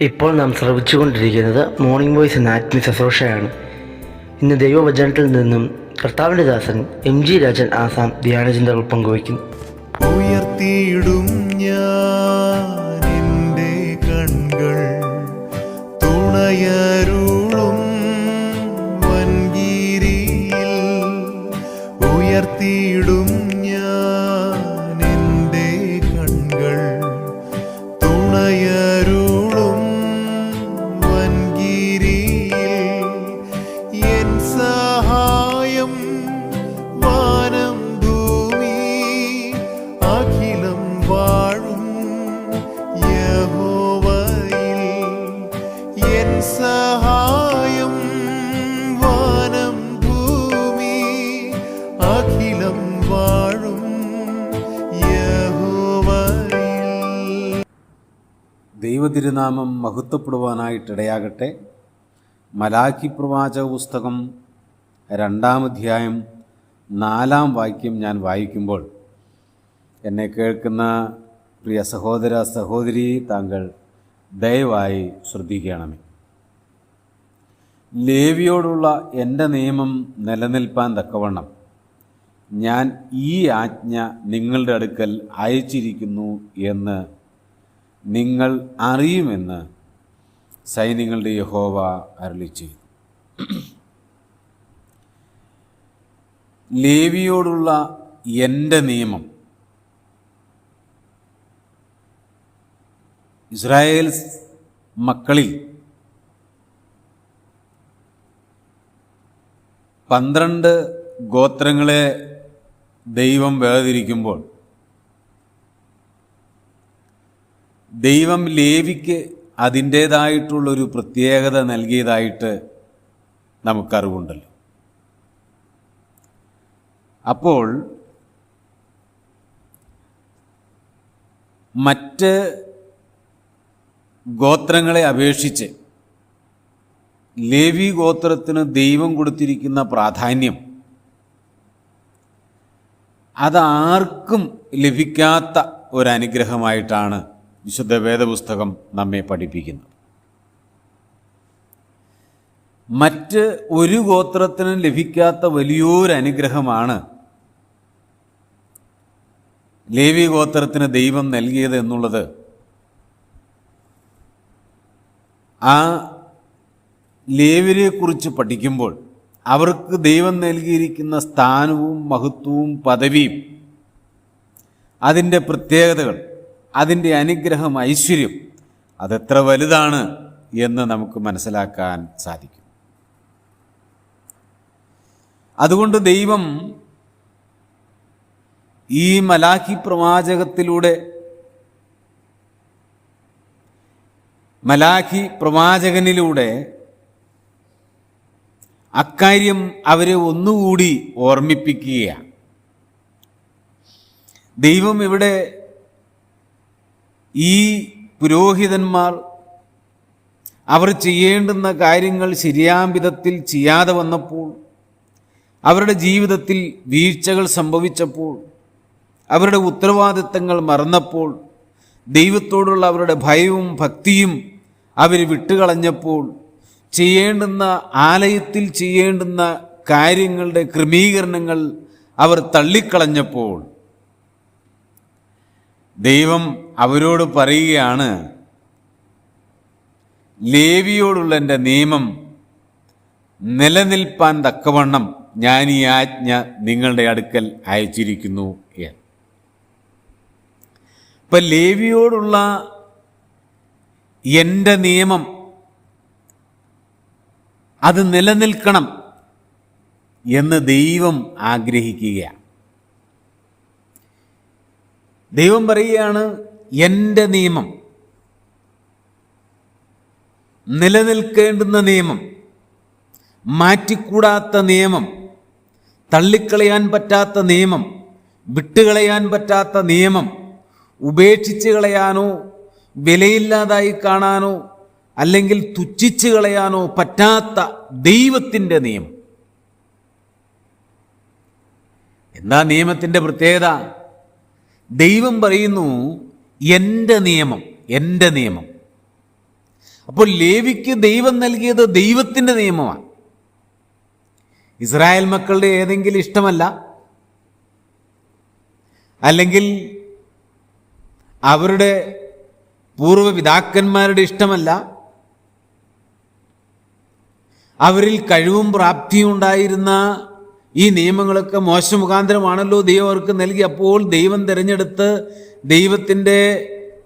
ഇപ്പോൾ നാം ശ്രവിച്ചുകൊണ്ടിരിക്കുന്നത് morning voice എന്ന ആത്മീയ ശുശ്രൂഷയാണ്. ഇന്ന് ദൈവവചനത്തിൽ നിന്നും കർത്താവിൻ്റെ ദാസൻ MG രാജൻ ആസാം ധ്യാനചിന്തകൾ പങ്കുവയ്ക്കുന്നു. ഉയർത്തിയിടും ഞാൻ എൻ്റെ കൺകൾ തുണയരുളും വൻഗിരിയിൽ. ഉയർത്തിയിടും ഞാൻ എൻ്റെ കൺകൾ തുണയരുളും വൻഗിരിയിൽ. എൻ സഹായം വാനം ഭൂമി അഖിലം വാഴും യഹോവയിൽ. എൻ സഹായം വാനം ഭൂമി അഖിലം വാഴും യഹോവയിൽ. ദൈവതിരുനാമം മഹത്വപ്പെടുവാനായിട്ടിടയാകട്ടെ. മലാക്കി പ്രവാചക പുസ്തകം 2-ാം അധ്യായം 4-ാം വാക്യം ഞാൻ വായിക്കുമ്പോൾ എന്നെ കേൾക്കുന്ന പ്രിയ സഹോദര സഹോദരി, താങ്കൾ ദയവായി ശ്രദ്ധിക്കണമേ. ലേവിയോടുള്ള എൻ്റെ നിയമം നിലനിൽപ്പാൻ തക്കവണ്ണം ഞാൻ ഈ ആജ്ഞ നിങ്ങളുടെ അടുക്കൽ അയച്ചിരിക്കുന്നു എന്ന് നിങ്ങൾ അറിയുമെന്ന് സൈന്യങ്ങളുടെ യഹോവ അരുളിച്ചെയ്തു. ലേവിയോടുള്ള എൻ്റെ നിയമം ഇസ്രായേൽ മക്കളിൽ 12 ഗോത്രങ്ങളെ ദൈവം വേർതിരിക്കുമ്പോൾ ദൈവം ലേവിക്ക് അതിൻ്റേതായിട്ടുള്ളൊരു പ്രത്യേകത നൽകിയതായിട്ട് നമുക്കറിവുണ്ടല്ലോ. അപ്പോൾ മറ്റ് ഗോത്രങ്ങളെ അപേക്ഷിച്ച് ലേവി ഗോത്രത്തിന് ദൈവം കൊടുത്തിരിക്കുന്ന പ്രാധാന്യം അതാർക്കും ലഭിക്കാത്ത ഒരനുഗ്രഹമായിട്ടാണ് വിശുദ്ധ വേദപുസ്തകം നമ്മെ പഠിപ്പിക്കുന്നത്. മറ്റ് ഒരു ഗോത്രത്തിനും ലഭിക്കാത്ത വലിയൊരു അനുഗ്രഹമാണ് ലേവി ഗോത്രത്തിന് ദൈവം നൽകിയത് എന്നുള്ളത് ആ ലേവ്യരെക്കുറിച്ച് പഠിക്കുമ്പോൾ അവർക്ക് ദൈവം നൽകിയിരിക്കുന്ന സ്ഥാനവും മഹത്വവും പദവിയും അതിൻ്റെ പ്രത്യേകതകൾ, അതിൻ്റെ അനുഗ്രഹം, ഐശ്വര്യം അതെത്ര വലുതാണ് എന്ന് നമുക്ക് മനസ്സിലാക്കാൻ സാധിക്കും. അതുകൊണ്ട് ദൈവം ഈ മലാക്കി പ്രവാചകത്തിലൂടെ, മലാക്കി പ്രവാചകനിലൂടെ അക്കാര്യം അവരെ ഒന്നുകൂടി ഓർമ്മിപ്പിക്കുകയാണ്. ദൈവം ഇവിടെ ഈ പുരോഹിതന്മാർ അവർ ചെയ്യേണ്ടുന്ന കാര്യങ്ങൾ ശരിയാം വിധത്തിൽ ചെയ്യാതെ വന്നപ്പോൾ, അവരുടെ ജീവിതത്തിൽ വീഴ്ചകൾ സംഭവിച്ചപ്പോൾ, അവരുടെ ഉത്തരവാദിത്തങ്ങൾ മറന്നപ്പോൾ, ദൈവത്തോടുള്ള അവരുടെ ഭയവും ഭക്തിയും അവർ വിട്ടുകളഞ്ഞപ്പോൾ, ചെയ്യേണ്ടുന്ന ആലയത്തിൽ ചെയ്യേണ്ടുന്ന കാര്യങ്ങളുടെ ക്രമീകരണങ്ങൾ അവർ തള്ളിക്കളഞ്ഞപ്പോൾ ദൈവം അവരോട് പറയുകയാണ്, ലേവിയോടുള്ള എൻ്റെ നിയമം നിലനിൽപ്പാൻ തക്കവണ്ണം ഞാൻ ഈ ആജ്ഞ നിങ്ങളുടെ അടുക്കൽ അയച്ചിരിക്കുന്നു എന്ന്. ഇപ്പം ലേവിയോടുള്ള എൻ്റെ നിയമം അത് നിലനിൽക്കണം എന്ന് ദൈവം ആഗ്രഹിക്കുകയാണ്. ദൈവം പറയുകയാണ്, എൻ്റെ നിയമം, നിലനിൽക്കേണ്ടുന്ന നിയമം, മാറ്റിക്കൂടാത്ത നിയമം, തള്ളിക്കളയാൻ പറ്റാത്ത നിയമം, വിട്ടുകളയാൻ പറ്റാത്ത നിയമം, ഉപേക്ഷിച്ച് കളയാനോ വിലയില്ലാതായി കാണാനോ അല്ലെങ്കിൽ തുച്ഛിച്ച് കളയാനോ പറ്റാത്ത ദൈവത്തിൻ്റെ നിയമം. എന്താ നിയമത്തിൻ്റെ പ്രത്യേകത? ദൈവം പറയുന്നു എൻ്റെ നിയമം, എൻ്റെ നിയമം. അപ്പോൾ ലേവിക്ക് ദൈവം നൽകിയത് ദൈവത്തിൻ്റെ നിയമമാണ്. ഇസ്രായേൽ മക്കളുടെ ഏതെങ്കിലും ഇഷ്ടമല്ല, അല്ലെങ്കിൽ അവരുടെ പൂർവ്വപിതാക്കന്മാരുടെ ഇഷ്ടമല്ല, അവരിൽ കഴിവും പ്രാപ്തിയും ഉണ്ടായിരുന്ന ഈ നിയമങ്ങളൊക്കെ മോശ മുഖാന്തരമാണല്ലോ ദൈവം അവർക്ക് നൽകി. അപ്പോൾ ദൈവം തിരഞ്ഞെടുത്ത് ദൈവത്തിൻ്റെ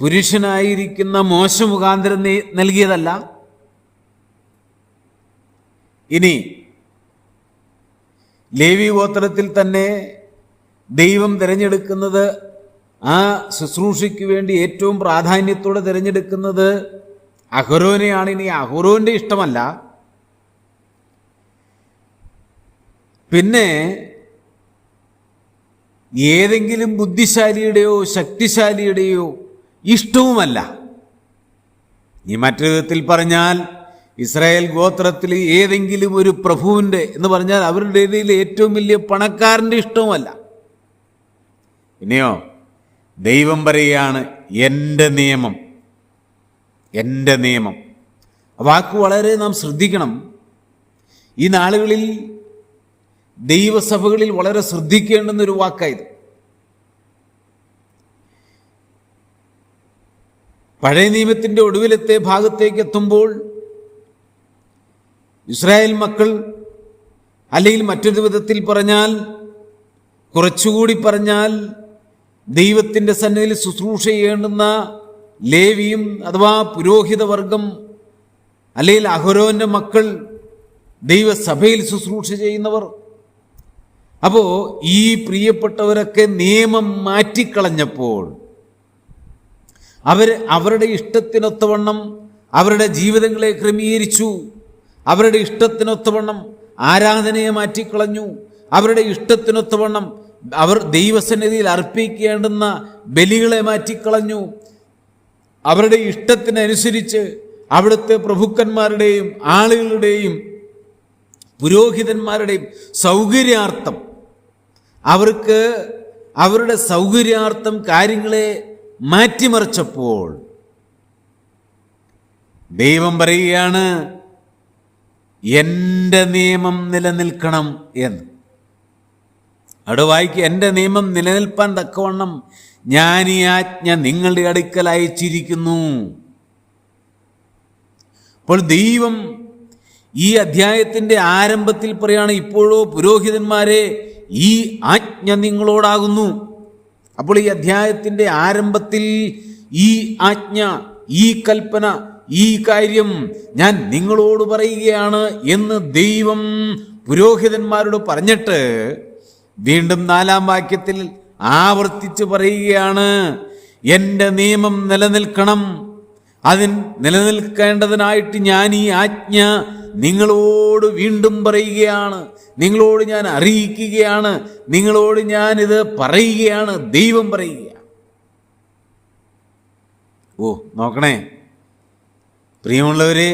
പുരുഷനായിരിക്കുന്ന മോശ മുഖാന്തരം നൽകിയതല്ല. ഇനി ലേവി ഗോത്രത്തിൽ തന്നെ ദൈവം തിരഞ്ഞെടുക്കുന്നത്, ആ ശുശ്രൂഷയ്ക്ക് വേണ്ടി ഏറ്റവും പ്രാധാന്യത്തോടെ തിരഞ്ഞെടുക്കുന്നത് അഹരോനെയാണ്. ഇനി അഹരോൻ്റെ ഇഷ്ടമല്ല, പിന്നെ ഏതെങ്കിലും ബുദ്ധിശാലിയുടെയോ ശക്തിശാലിയുടെയോ ഇഷ്ടവുമല്ല. ഈ മറ്റൊരു വിധത്തിൽ പറഞ്ഞാൽ ഇസ്രായേൽ ഗോത്രത്തിൽ ഏതെങ്കിലും ഒരു പ്രഭുവിൻ്റെ എന്ന് പറഞ്ഞാൽ അവരുടെ ഇടയിൽ ഏറ്റവും വലിയ പണക്കാരൻ്റെ ഇഷ്ടവുമല്ല. പിന്നെയോ ദൈവം പറയുകയാണ് എൻ്റെ നിയമം, എൻ്റെ നിയമം. വാക്ക് വളരെ നാം ശ്രദ്ധിക്കണം. ഈ നാളുകളിൽ ദൈവസഭകളിൽ വളരെ ശ്രദ്ധിക്കേണ്ടുന്നൊരു വാക്കായത്. പഴയ നിയമത്തിൻ്റെ ഒടുവിലത്തെ ഭാഗത്തേക്ക് എത്തുമ്പോൾ ഇസ്രായേൽ മക്കൾ, അല്ലെങ്കിൽ മറ്റൊരു വിധത്തിൽ പറഞ്ഞാൽ, കുറച്ചുകൂടി പറഞ്ഞാൽ, ദൈവത്തിൻ്റെ സന്നിധിയിൽ ശുശ്രൂഷ ചെയ്യേണ്ടുന്ന ലേവിയും അഥവാ പുരോഹിതവർഗം, അല്ലെങ്കിൽ അഹരോന്റെ മക്കൾ, ദൈവസഭയിൽ ശുശ്രൂഷ ചെയ്യുന്നവർ, അപ്പോൾ ഈ പ്രിയപ്പെട്ടവരൊക്കെ നിയമം മാറ്റിക്കളഞ്ഞപ്പോൾ അവരുടെ ഇഷ്ടത്തിനൊത്തവണ്ണം അവരുടെ ജീവിതങ്ങളെ ക്രമീകരിച്ചു. അവരുടെ ഇഷ്ടത്തിനൊത്തവണ്ണം ആരാധനയെ മാറ്റിക്കളഞ്ഞു. അവരുടെ ഇഷ്ടത്തിനൊത്തവണ്ണം അവർ ദൈവസന്നിധിയിൽ അർപ്പിക്കേണ്ടുന്ന ബലികളെ മാറ്റിക്കളഞ്ഞു. അവരുടെ ഇഷ്ടത്തിനനുസരിച്ച് അവിടുത്തെ പ്രഭുക്കന്മാരുടെയും ആളുകളുടെയും പുരോഹിതന്മാരുടെയും സൗകര്യാർത്ഥം അവരുടെ സൗകര്യാർത്ഥം കാര്യങ്ങളെ മാറ്റിമറിച്ചപ്പോൾ ദൈവം പറയുകയാണ്, എൻ്റെ നിയമം നിലനിൽക്കണം എന്ന്. അവിടെ വായിക്കുക, എൻ്റെ നിയമം നിലനിൽപ്പാൻ തക്കവണ്ണം ഞാൻ ഈ ആജ്ഞ നിങ്ങളുടെ അടുക്കൽ അയച്ചിരിക്കുന്നു. അപ്പോൾ ദൈവം ഈ അധ്യായത്തിൻ്റെ ആരംഭത്തിൽ പറയാണ്, ഇപ്പോഴോ പുരോഹിതന്മാരെ ഈ ആജ്ഞ നിങ്ങളോടാകുന്നു. അപ്പോൾ ഈ അധ്യായത്തിൻ്റെ ആരംഭത്തിൽ ഈ ആജ്ഞ, ഈ കൽപ്പന, ഈ കാര്യം ഞാൻ നിങ്ങളോട് പറയുകയാണ് എന്ന് ദൈവം പുരോഹിതന്മാരോട് പറഞ്ഞിട്ട് വീണ്ടും 4-ാം വാക്യത്തിൽ ആവർത്തിച്ച് പറയുകയാണ്, എൻ്റെ നിയമം നിലനിൽക്കണം. നിലനിൽക്കേണ്ടതിനായിട്ട് ഞാൻ ഈ ആജ്ഞ നിങ്ങളോട് വീണ്ടും പറയുകയാണ്, നിങ്ങളോട് ഞാൻ അറിയിക്കുകയാണ്, നിങ്ങളോട് ഞാനിത് പറയുകയാണ്. ദൈവം പറയുക. നോക്കണേ പ്രിയമുള്ളവരെ,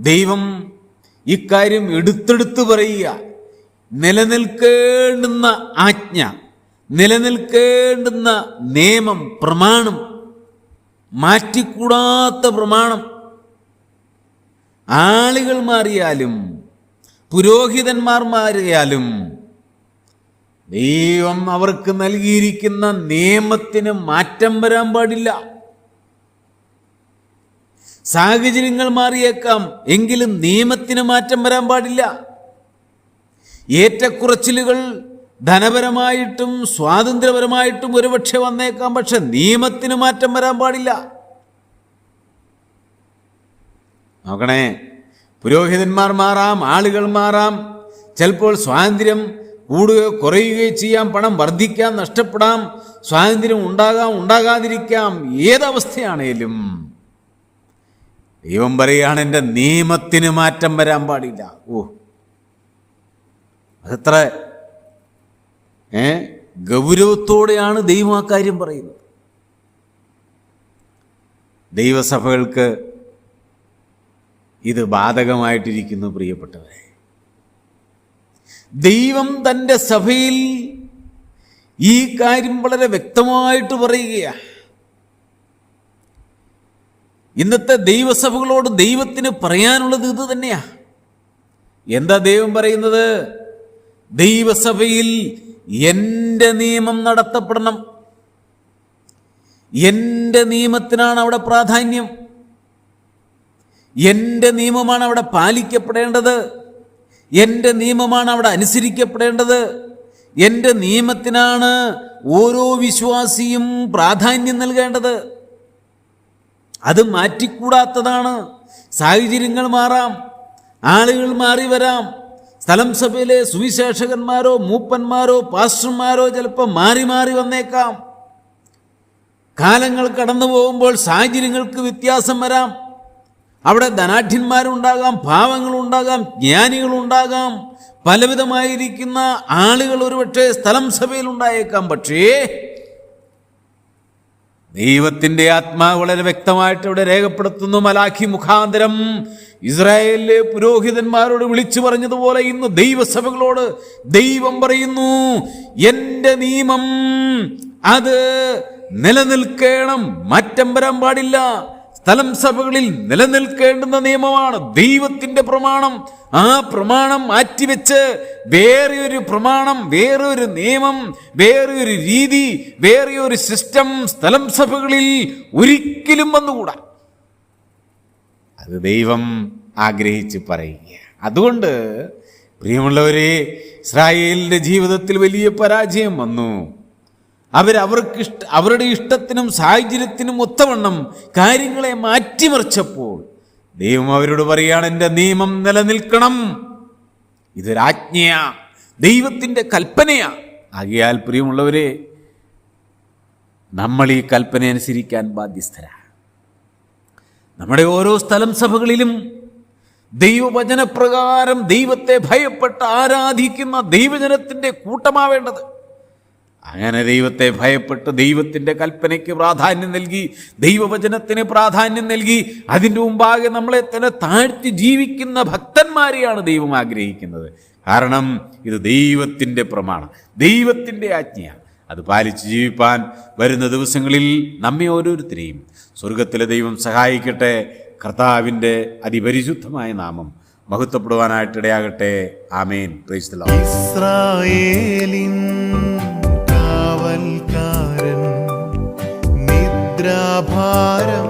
ദൈവം ഇക്കാര്യം എടുത്തെടുത്ത് പറയുക. നിലനിൽക്കേണ്ടുന്ന ആജ്ഞ, നിലനിൽക്കേണ്ടുന്ന നിയമം, പ്രമാണം, മാറ്റിക്കൂടാത്ത പ്രമാണം. ആളുകൾ മാറിയാലും പുരോഹിതന്മാർ മാറിയാലും ദൈവം അവർക്ക് നൽകിയിരിക്കുന്ന നിയമത്തിന് മാറ്റം വരാൻ പാടില്ല. സാഹചര്യങ്ങൾ മാറിയേക്കാം, എങ്കിലും നിയമത്തിന് മാറ്റം വരാൻ പാടില്ല. ഏറ്റക്കുറച്ചിലുകൾ ധനപരമായിട്ടും സ്വാതന്ത്ര്യപരമായിട്ടും ഒരുപക്ഷെ വന്നേക്കാം, പക്ഷെ നിയമത്തിന് മാറ്റം വരാൻ പാടില്ല. നോക്കണേ, പുരോഹിതന്മാർ മാറാം, ആളുകൾ മാറാം, ചിലപ്പോൾ സ്വാതന്ത്ര്യം കൂടുകയോ കുറയുകയോ ചെയ്യാം, പണം വർദ്ധിക്കാം, നഷ്ടപ്പെടാം, സ്വാതന്ത്ര്യം ഉണ്ടാകാം, ഉണ്ടാകാതിരിക്കാം. ഏതവസ്ഥയാണേലും ദൈവം പറയുകയാണ്, എൻ്റെ നിയമത്തിന് മാറ്റം വരാൻ പാടില്ല. അതെത്ര ഗൗരവത്തോടെയാണ് ദൈവം ആ കാര്യം പറയുന്നത്. ദൈവസഭകൾക്ക് ഇത് ബാധകമായിട്ടിരിക്കുന്നു. പ്രിയപ്പെട്ടവരെ, ദൈവം തൻ്റെ സഭയിൽ ഈ കാര്യം വളരെ വ്യക്തമായിട്ട് പറയുകയാണ്. ഇന്നത്തെ ദൈവസഭകളോട് ദൈവത്തിന് പറയാനുള്ളത് ഇത് തന്നെയാ. എന്താ ദൈവം പറയുന്നത്? ദൈവസഭയിൽ എൻ്റെ നിയമം നടത്തപ്പെടണം. എൻ്റെ നിയമത്തിനാണ് അവിടെ പ്രാധാന്യം. എൻ്റെ നിയമമാണ് അവിടെ പാലിക്കപ്പെടേണ്ടത്. എൻ്റെ നിയമമാണ് അവിടെ അനുസരിക്കപ്പെടേണ്ടത്. എൻ്റെ നിയമത്തിനാണ് ഓരോ വിശ്വാസിയും പ്രാധാന്യം നൽകേണ്ടത്. അത് മാറ്റിക്കൂടാത്തതാണ്. സാഹചര്യങ്ങൾ മാറാം, ആളുകൾ മാറി വരാം. സ്ഥലം സഭയിലെ സുവിശേഷകന്മാരോ മൂപ്പന്മാരോ പാസ്റ്റർമാരോ ചിലപ്പോൾ മാറി മാറി വന്നേക്കാം. കാലങ്ങൾ കടന്നു പോകുമ്പോൾ സാഹചര്യങ്ങൾക്ക് വ്യത്യാസം വരാം. അവിടെ ധനാഢ്യന്മാരുണ്ടാകാം, പാവങ്ങളുണ്ടാകാം, ജ്ഞാനികളുണ്ടാകാം, പലവിധമായിരിക്കുന്ന ആളുകൾ ഒരുപക്ഷെ സ്ഥലം സഭയിൽ ഉണ്ടായേക്കാം. പക്ഷേ ദൈവത്തിൻ്റെ ആത്മാവ് വളരെ വ്യക്തമായിട്ട് ഇവിടെ രേഖപ്പെടുത്തുന്നു. മലാഖി മുഖാന്തരം ഇസ്രായേലിലെ പുരോഹിതന്മാരോട് വിളിച്ചു പറഞ്ഞതുപോലെ ഇന്ന് ദൈവസഭകളോട് ദൈവം പറയുന്നു, എൻ്റെ നിയമം അത് നിലനിൽക്കണം, മാറ്റം വരാൻ പാടില്ല. സ്ഥലം സഭകളിൽ നിലനിൽക്കേണ്ടുന്ന നിയമമാണ് ദൈവത്തിൻ്റെ പ്രമാണം. ആ പ്രമാണം മാറ്റിവെച്ച് വേറെ ഒരു പ്രമാണം, വേറെ ഒരു നിയമം, വേറെ ഒരു രീതി, വേറെ ഒരു സിസ്റ്റം സ്ഥലം സഭകളിൽ ഒരിക്കലും വന്നുകൂടാ. അത് ദൈവം ആഗ്രഹിച്ച് പറയുക. അതുകൊണ്ട് പ്രിയമുള്ളവരെ, ഇസ്രായേലിൻ്റെ ജീവിതത്തിൽ വലിയ പരാജയം വന്നു. അവരുടെ ഇഷ്ടത്തിനും സാഹചര്യത്തിനും ഒത്തവണ്ണം കാര്യങ്ങളെ മാറ്റിമറിച്ചപ്പോൾ ദൈവം അവരോട് പറയുകയാണ്, എൻ്റെ നിയമം നിലനിൽക്കണം. ഇതൊരാജ്ഞയാ, ദൈവത്തിൻ്റെ കൽപ്പനയാ. ആകയാൽ പ്രിയമുള്ളവരെ, നമ്മൾ ഈ കൽപ്പന അനുസരിക്കാൻ ബാധ്യസ്ഥരാണ്. നമ്മുടെ ഓരോ സ്ഥലം സഭകളിലും ദൈവവചനപ്രകാരം ദൈവത്തെ ഭയപ്പെട്ട് ആരാധിക്കുന്ന ദൈവജനത്തിൻ്റെ കൂട്ടമാവേണ്ടത്. അങ്ങനെ ദൈവത്തെ ഭയപ്പെട്ട് ദൈവത്തിൻ്റെ കൽപ്പനയ്ക്ക് പ്രാധാന്യം നൽകി, ദൈവവചനത്തിന് പ്രാധാന്യം നൽകി, അതിൻ്റെ മുമ്പാകെ നമ്മളെ തന്നെ താഴ്ത്തി ജീവിക്കുന്ന ഭക്തന്മാരെയാണ് ദൈവം ആഗ്രഹിക്കുന്നത്. കാരണം ഇത് ദൈവത്തിൻ്റെ പ്രമാണം, ദൈവത്തിൻ്റെ ആജ്ഞയാണ്. അത് പാലിച്ച് ജീവിപ്പാൻ വരുന്ന ദിവസങ്ങളിൽ നമ്മെ ഓരോരുത്തരെയും സ്വർഗത്തിലെ ദൈവം സഹായിക്കട്ടെ. കർത്താവിൻ്റെ അതിപരിശുദ്ധമായ നാമം മഹത്വപ്പെടുവാനായിട്ടിടയാകട്ടെ. ആമേൻ. Praise the lord. ഇസ്രായേലിൻ കാവൽക്കാരൻ നിദ്രാഭാരം